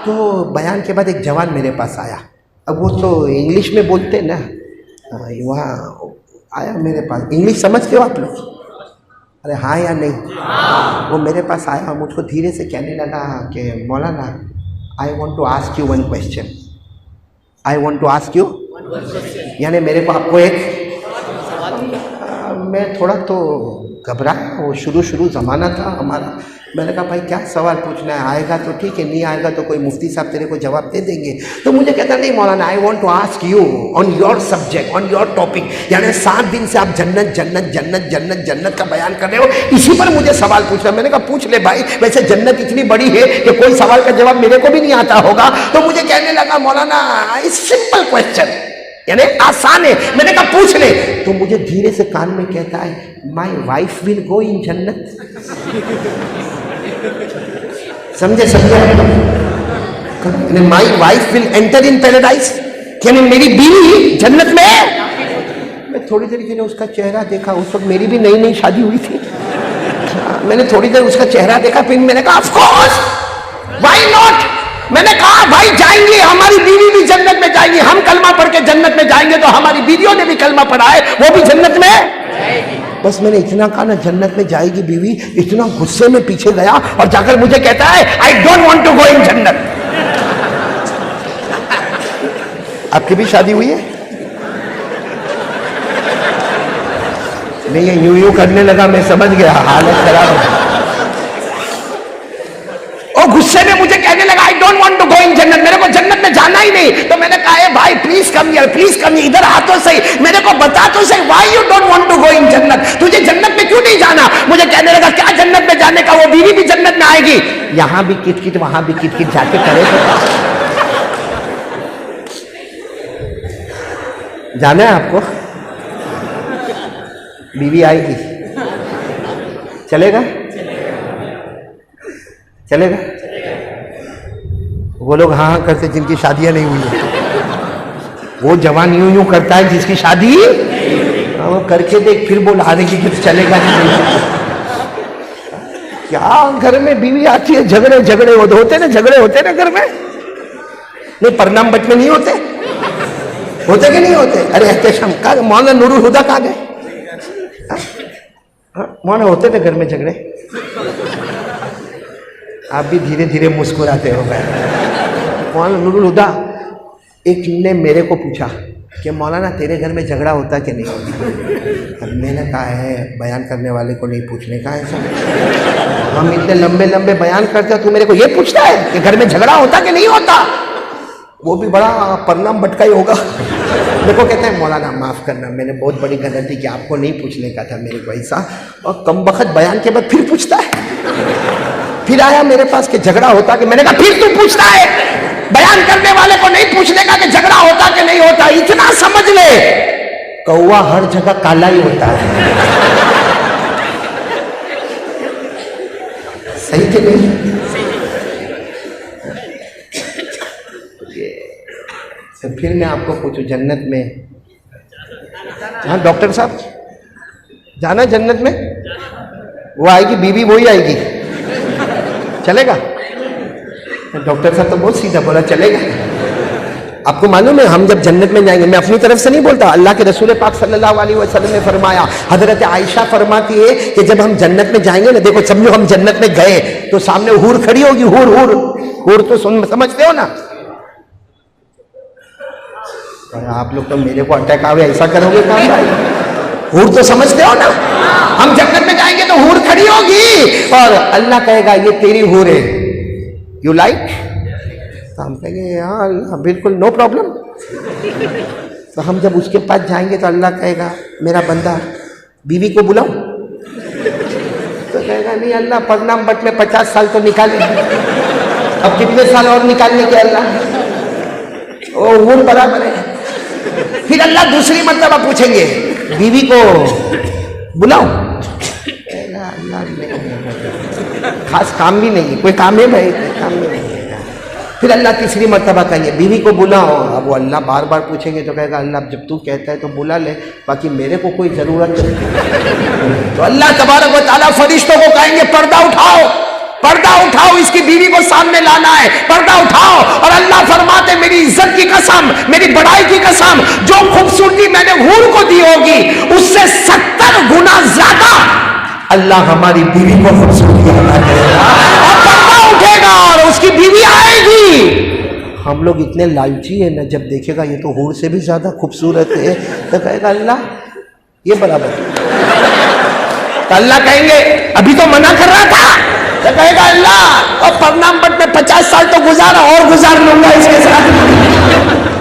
तो बयान के बाद एक जवान मेरे पास आया, अब वो तो इंग्लिश में बोलते ना, वहाँ आया मेरे पास। इंग्लिश समझते हो आप लोग? अरे हाँ या नहीं? वो मेरे पास आया, मुझको धीरे से कहने लगा कि मौलाना I want to ask you one question, I want to ask you, यानी मेरे को आपको एक, मैं थोड़ा तो घबराया, वो शुरू ज़माना था हमारा। मैंने कहा भाई क्या सवाल पूछना है, आएगा तो ठीक है, नहीं आएगा तो कोई मुफ्ती साहब तेरे को जवाब दे देंगे। तो मुझे कहता नहीं मौलाना I want to ask you on your subject, on your topic, यानी 7 दिन से आप जन्नत जन्नत जन्नत जन्नत जन्नत का बयान कर रहे हो, इसी पर मुझे सवाल पूछना। मैंने कहा पूछ ले भाई, वैसे जन्नत इतनी बड़ी है कि कोई सवाल का जवाब मेरे को भी नहीं आता होगा। तो मुझे कहने लगा मौलाना सिंपल क्वेश्चन, यानी आसान है। मैंने कहा पूछ ले। तो मुझे धीरे से कान में कहता है my wife will go in जन्नत। समझे? My wife will enter in paradise, यानी मेरी बीवी जन्नत में है। मैं थोड़ी देर के लिए उसका चेहरा देखा, उस वक्त मेरी भी नई नई शादी हुई थी। मैंने थोड़ी देर उसका चेहरा देखा, फिर मैंने कहा ऑफ कोर्स, व्हाई नॉट। मैंने कहा भाई जाएंगे, हमारी बीवी भी जन्नत में जाएंगी, हम कलमा पढ़ के जन्नत में जाएंगे तो हमारी बीवियों ने भी कलमा पढ़ा है, वो भी जन्नत में जाएगी। बस मैंने इतना कहा ना जन्नत में जाएगी बीवी, इतना गुस्से में पीछे गया और जाकर मुझे कहता है I don't want to go in जन्नत। आपकी भी शादी हुई है? नहीं, ये यूं करने लगा, मैं समझ गया हालत खराब है। और गुस्से में मुझे कहने लगा I don't want to go in जन्नत, मेरे को जन्नत में जाना ही नहीं। तो मैंने कहा भाई please come here, please come here, इधर आ तो सही, मेरे को बता तो सही why you don't want to go in जन्नत, तुझे जन्नत में क्यों नहीं जाना? मुझे कहने लगा क्या जन्नत में जाने का, वो बीवी भी जन्नत में आएगी, यहां भी किट वहां भी किट जाके करे तो जाना है आपको? बीवी आएगी, चलेगा? चलेगा? वो लोग हाँ हाँ करते जिनकी शादियां नहीं हुई है, वो जवान यूं यूं करता है जिसकी शादी वो करके देख, फिर बोल हारे की कुछ चलेगा नहीं। क्या घर में बीवी आती है, झगड़े होते ना, झगड़े होते ना घर में, नहीं परनाम बट में नहीं होते कि नहीं होते? अरे एहतशाम का मौलाना नूरुल हुदा कहाँ गए? मौलाना होते थे घर में झगड़े, आप भी धीरे धीरे मुस्कुराते हो गए। मौलाना नूरुल हुदा, एक ने मेरे को पूछा कि मौलाना तेरे घर में झगड़ा होता कि नहीं होता? अब मैंने कहा है बयान करने वाले को नहीं पूछने का है सब, हम इतने लंबे लंबे बयान करते हैं, तू मेरे को ये पूछता है कि घर में झगड़ा होता कि नहीं होता? वो भी बड़ा परनाम बटका ही होगा। मेरे को कहता है मौलाना माफ़ करना, मैंने बहुत बड़ी गलती की, आपको नहीं पूछने का था मेरे को ऐसा। और कम बखत बयान के बाद फिर पूछता है, फिर आया मेरे पास कि झगड़ा होता कि, मैंने कहा फिर तू पूछता है? बयान करने वाले को नहीं पूछने का कि झगड़ा होता कि नहीं होता। इतना समझ ले, कौवा हर जगह काला ही होता है। सही कि नहीं? तो फिर मैं आपको पूछूं जन्नत में, हाँ डॉक्टर साहब जाना जन्नत में? वो आएगी बीवी, वही आएगी, चलेगा? डॉक्टर साहब तो बहुत सीधा बोला चलेगा। आपको मालूम है हम जब जन्नत में जाएंगे, मैं अपनी तरफ से नहीं बोलता, अल्लाह के रसूल पाक सल्लल्लाहु अलैहि वसल्लम ने फरमाया, हजरत आयशा फरमाती है कि जब हम जन्नत में जाएंगे ना, देखो समझो हम जन्नत में गए तो सामने हूर खड़ी होगी, हूर तो समझते हो ना? आप लोग तो मेरे को अटैक आवे ऐसा करोगे काम भाई? हूर तो समझते हो ना? हम जन्नत में जाएंगे तो हूर खड़ी होगी और अल्लाह कहेगा ये तेरी हूर है, यू लाइक? तो हम कहेंगे हाँ बिल्कुल नो प्रॉब्लम। तो हम जब उसके पास जाएंगे तो अल्लाह कहेगा मेरा बंदा बीवी को बुलाओ, तो कहेगा नहीं अल्लाह परनाम बट में 50 साल तो निकाले, अब कितने साल और निकालने के अल्लाह? ओ हूर बराबर है। फिर अल्लाह दूसरी मर्तबा पूछेंगे बीवी को बुलाओ, अल्लाह खास काम भी नहीं, कोई काम है भाई? काम भी नहीं है। फिर अल्लाह तीसरी मर्तबा कहेंगे बीवी को बुलाओ, अब वो अल्लाह बार बार पूछेंगे तो कहेगा अल्लाह जब तू कहता है तो बुला ले, बाकी मेरे को कोई जरूरत नहीं। तो अल्लाह तबारक व तआला फरिश्तों को कहेंगे पर्दा उठाओ, पर्दा उठाओ, इसकी बीवी को सामने लाना है, पर्दा उठाओ। कसम, मेरी बड़ाई की कसम, जो खूबसूरती मैंने हूर को दी होगी उससे 70 गुना ज्यादा अल्लाह हमारी बीवी को खूबसूरती अता करेगा, और पर्दा उठेगा और उसकी बीवी आएगी। हम लोग इतने लालची है ना, जब देखेगा ये तो हूर से भी ज्यादा खूबसूरत है तो कहेगा अल्लाह ये बराबर। तो अल्लाह कहेंगे अभी तो मना कर रहा था, तो कहेगा अल्लाह और परनाम बट में 50 साल तो गुजारा और गुजार लूंगा इसके साथ।